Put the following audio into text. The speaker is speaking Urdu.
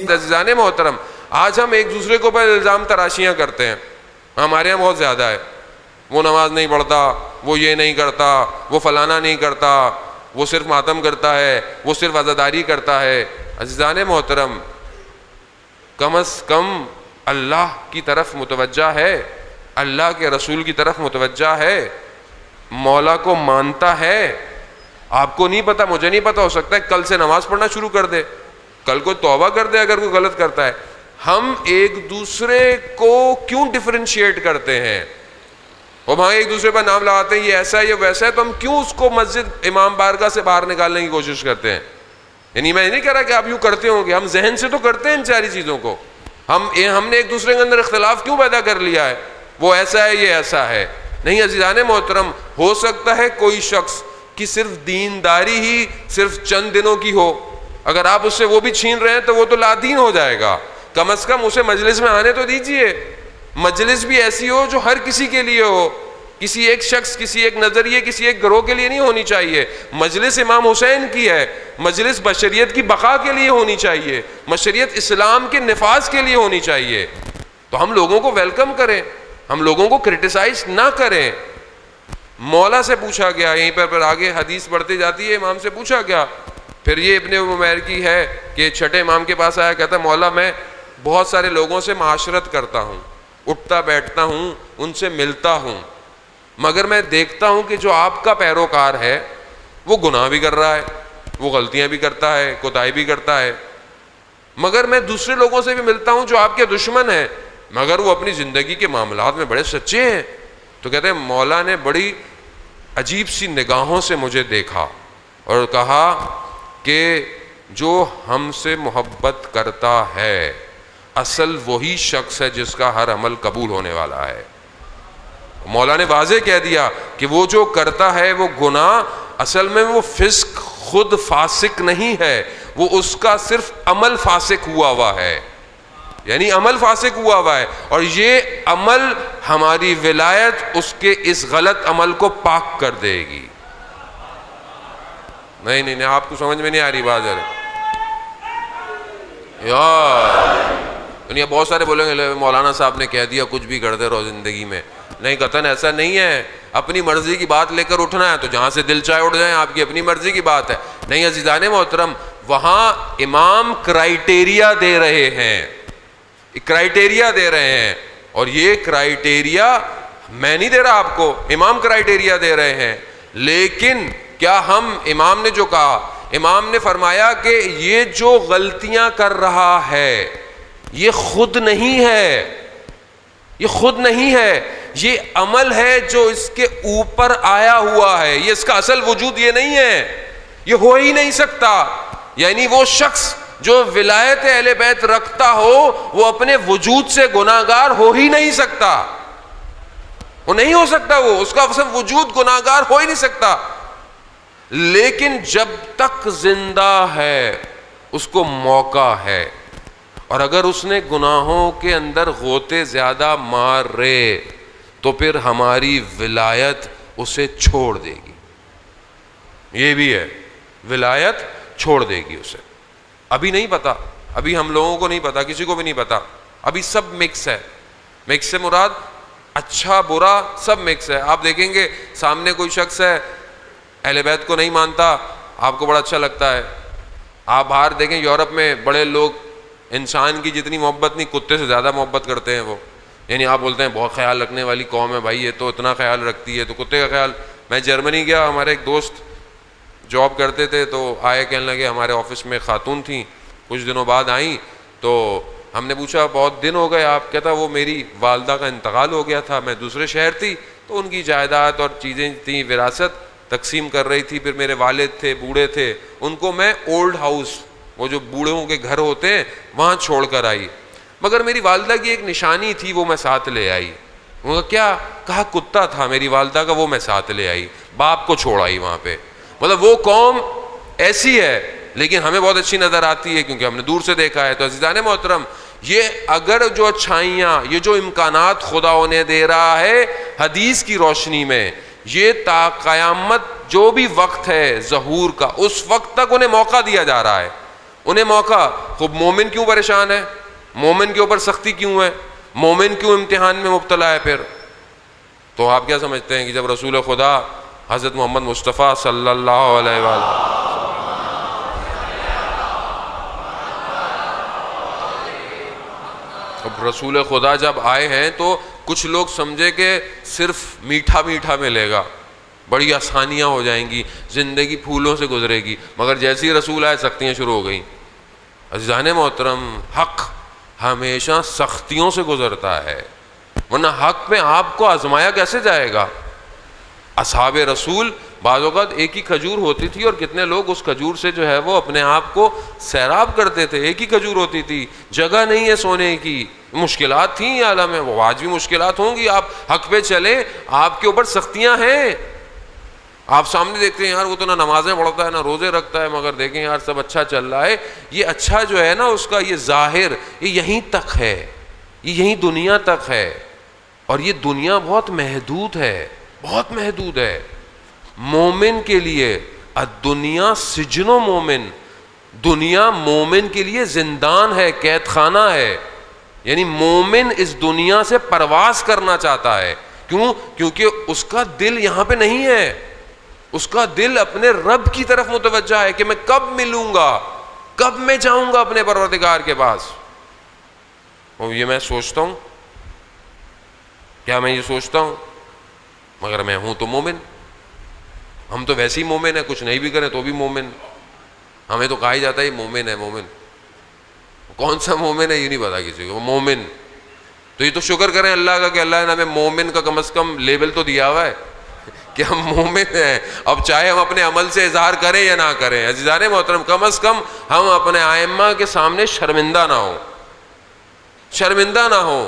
عزیزان محترم، آج ہم ایک دوسرے کو پر الزام تراشیاں کرتے ہیں، ہمارے یہاں بہت زیادہ ہے. وہ نماز نہیں پڑھتا، وہ یہ نہیں کرتا، وہ فلانا نہیں کرتا، وہ صرف ماتم کرتا ہے، وہ صرف عزاداری کرتا ہے. عزیزان محترم، کم از کم اللہ کی طرف متوجہ ہے، اللہ کے رسول کی طرف متوجہ ہے، مولا کو مانتا ہے. آپ کو نہیں پتا، مجھے نہیں پتا، ہو سکتا ہے کل سے نماز پڑھنا شروع کر دے، کل کو توبہ کر دے اگر کوئی غلط کرتا ہے. ہم ایک دوسرے کو کیوں ڈفرینشیٹ کرتے ہیں؟ وہ وہاں ایک دوسرے پر نام لگاتے ہیں، یہ ایسا ہے یہ ویسا ہے، تو ہم کیوں اس کو مسجد امام بارگاہ سے باہر نکالنے کی کوشش کرتے ہیں؟ یعنی میں نہیں کہہ رہا کہ آپ یوں کرتے ہوں گے، ہم ذہن سے تو کرتے ہیں ان ساری چیزوں کو. ہم نے ایک دوسرے کے اندر اختلاف کیوں پیدا کر لیا ہے؟ وہ ایسا ہے یہ ایسا ہے. نہیں عزیزان محترم، ہو سکتا ہے کوئی شخص کی صرف دینداری ہی صرف چند دنوں کی ہو، اگر آپ اس سے وہ بھی چھین رہے ہیں تو وہ تو لادین ہو جائے گا. کم از کم اسے مجلس میں آنے تو دیجئے. مجلس بھی ایسی ہو جو ہر کسی کے لیے ہو، کسی ایک شخص، کسی ایک نظریے، کسی ایک گروہ کے لیے نہیں ہونی چاہیے. مجلس امام حسین کی ہے، مجلس بشریت کی بقا کے لیے ہونی چاہیے، بشریت اسلام کے نفاذ کے لیے ہونی چاہیے. تو ہم لوگوں کو ویلکم کریں، ہم لوگوں کو کرٹیسائز نہ کریں. مولا سے پوچھا گیا، یہیں پر آگے حدیث بڑھتی جاتی ہے، امام سے پوچھا گیا. پھر یہ ابن عمیر کی ہے کہ چھٹے امام کے پاس آیا، کہتا مولا میں بہت سارے لوگوں سے معاشرت کرتا ہوں، اٹھتا بیٹھتا ہوں، ان سے ملتا ہوں، مگر میں دیکھتا ہوں کہ جو آپ کا پیروکار ہے وہ گناہ بھی کر رہا ہے، وہ غلطیاں بھی کرتا ہے، کوتاہی بھی کرتا ہے. مگر میں دوسرے لوگوں سے بھی ملتا ہوں جو آپ کے دشمن ہیں، مگر وہ اپنی زندگی کے معاملات میں بڑے سچے ہیں. تو کہتے ہیں مولا نے بڑی عجیب سی نگاہوں سے مجھے دیکھا اور کہا کہ جو ہم سے محبت کرتا ہے اصل وہی شخص ہے جس کا ہر عمل قبول ہونے والا ہے. مولا نے واضح کہہ دیا کہ وہ جو کرتا ہے وہ گناہ، اصل میں وہ فسق خود فاسق نہیں ہے، وہ اس کا صرف عمل فاسق ہوا ہے، یعنی عمل فاسق ہوا ہے. اور یہ عمل ہماری ولایت اس کے اس غلط عمل کو پاک کر دے گی. نہیں آپ کو سمجھ میں نہیں آ رہی بات یار. بہت سارے بولیں گے مولانا صاحب نے کہہ دیا کچھ بھی کرتے رہو زندگی میں. نہیں قطعاً ایسا نہیں ہے. اپنی مرضی کی بات لے کر اٹھنا ہے تو جہاں سے دل چاہے اٹھ جائیں، آپ کی اپنی مرضی کی بات ہے. نہیں عزیزان محترم، وہاں امام کرائیٹیریا دے رہے ہیں، کرائیٹیریا دے رہے ہیں، اور یہ کرائیٹیریا میں نہیں دے رہا آپ کو، امام کرائیٹیریا دے رہے ہیں. لیکن کیا ہم، امام نے جو کہا، امام نے فرمایا کہ یہ جو غلطیاں کر رہا ہے یہ خود نہیں ہے، یہ خود نہیں ہے، یہ عمل ہے جو اس کے اوپر آیا ہوا ہے، یہ اس کا اصل وجود یہ نہیں ہے، یہ ہو ہی نہیں سکتا. یعنی وہ شخص جو ولایت اہل بیت رکھتا ہو وہ اپنے وجود سے گناہگار ہو ہی نہیں سکتا، وہ نہیں ہو سکتا، وہ اس کا اصل وجود گناہگار ہو ہی نہیں سکتا. لیکن جب تک زندہ ہے اس کو موقع ہے، اور اگر اس نے گناہوں کے اندر غوطے زیادہ مار رہے تو پھر ہماری ولایت اسے چھوڑ دے گی. یہ بھی ہے، ولایت چھوڑ دے گی اسے. ابھی نہیں پتا، ابھی ہم لوگوں کو نہیں پتا، کسی کو بھی نہیں پتا، ابھی سب مکس ہے. مکس سے مراد اچھا برا سب مکس ہے. آپ دیکھیں گے سامنے کوئی شخص ہے اہل بیت کو نہیں مانتا، آپ کو بڑا اچھا لگتا ہے. آپ باہر دیکھیں یورپ میں بڑے لوگ انسان کی جتنی محبت نہیں، کتے سے زیادہ محبت کرتے ہیں وہ. یعنی آپ بولتے ہیں بہت خیال رکھنے والی قوم ہے بھائی، یہ تو اتنا خیال رکھتی ہے، تو کتے کا خیال. میں جرمنی گیا، ہمارے ایک دوست جاب کرتے تھے تو آئے، کہنے لگے ہمارے آفس میں خاتون تھیں، کچھ دنوں بعد آئیں تو ہم نے پوچھا بہت دن ہو گئے آپ. کہتا وہ میری والدہ کا انتقال ہو گیا تھا، میں دوسرے شہر تھی تو ان کی جائیداد اور چیزیں تھیں، وراثت تقسیم کر رہی تھی. پھر میرے والد تھے، بوڑھے تھے، ان کو میں اولڈ ہاؤس، وہ جو بوڑھوں کے گھر ہوتے ہیں وہاں چھوڑ کر آئی. مگر میری والدہ کی ایک نشانی تھی وہ میں ساتھ لے آئی. وہ کیا کہا؟ کتا تھا میری والدہ کا، وہ میں ساتھ لے آئی، باپ کو چھوڑ آئی وہاں پہ. مطلب وہ قوم ایسی ہے لیکن ہمیں بہت اچھی نظر آتی ہے کیونکہ ہم نے دور سے دیکھا ہے. تو عزیزان محترم، یہ اگر جو اچھائیاں، یہ جو امکانات خدا انہیں دے رہا ہے حدیث کی روشنی میں، یہ تا قیامت جو بھی وقت ہے ظہور کا، اس وقت تک انہیں موقع دیا جا رہا ہے. انہیں موقع. خوب مومن کیوں پریشان ہے؟ مومن کے اوپر سختی کیوں ہے؟ مومن کیوں امتحان میں مبتلا ہے؟ پھر تو آپ کیا سمجھتے ہیں کہ جب رسول خدا حضرت محمد مصطفیٰ صلی اللہ علیہ وآلہ اب رسول خدا جب آئے ہیں تو کچھ لوگ سمجھے کہ صرف میٹھا میٹھا ملے گا، بڑی آسانیاں ہو جائیں گی، زندگی پھولوں سے گزرے گی، مگر جیسے ہی رسول آئے سختیاں شروع ہو گئیں. عزیزان محترم، حق ہمیشہ سختیوں سے گزرتا ہے، ورنہ حق میں آپ کو آزمایا کیسے جائے گا؟ اصحاب رسول بعض اوقات ایک ہی کھجور ہوتی تھی اور کتنے لوگ اس کھجور سے جو ہے وہ اپنے آپ کو سیراب کرتے تھے. ایک ہی کھجور ہوتی تھی، جگہ نہیں ہے سونے کی، مشکلات تھیں عالم میں، وہ آج بھی مشکلات ہوں گی. آپ حق پہ چلیں، آپ کے اوپر سختیاں ہیں. آپ سامنے دیکھتے ہیں یار وہ تو نہ نمازیں پڑھتا ہے نہ روزے رکھتا ہے، مگر دیکھیں یار سب اچھا چل رہا ہے. یہ اچھا جو ہے نا اس کا یہ ظاہر یہ یہیں تک ہے، یہ یہیں دنیا تک ہے، اور یہ دنیا بہت محدود ہے، بہت محدود ہے. مومن کے لیے الدنیا سجن و مومن، دنیا مومن کے لیے زندان ہے، قید خانہ ہے. یعنی مومن اس دنیا سے پرواز کرنا چاہتا ہے. کیوں؟ کیونکہ اس کا دل یہاں پہ نہیں ہے، اس کا دل اپنے رب کی طرف متوجہ ہے کہ میں کب ملوں گا، کب میں جاؤں گا اپنے پروردگار کے پاس. اور یہ میں سوچتا ہوں، کیا میں یہ سوچتا ہوں؟ مگر میں ہوں تو مومن. ہم تو ویسے ہی مومن ہیں، کچھ نہیں بھی کریں تو بھی مومن. ہمیں تو کہا ہی جاتا ہے مومن ہے، مومن. کون سا مومن ہے یہ نہیں پتا کسی کو، وہ مومن. تو یہ تو شکر کریں اللہ کا کہ اللہ نے ہمیں مومن کا کم از کم لیبل تو دیا ہوا ہے کہ ہم مومن ہیں. اب چاہے ہم اپنے عمل سے اظہار کریں یا نہ کریں، عزیزان محترم کم از کم ہم اپنے ائمہ کے سامنے شرمندہ نہ ہوں، شرمندہ نہ ہوں.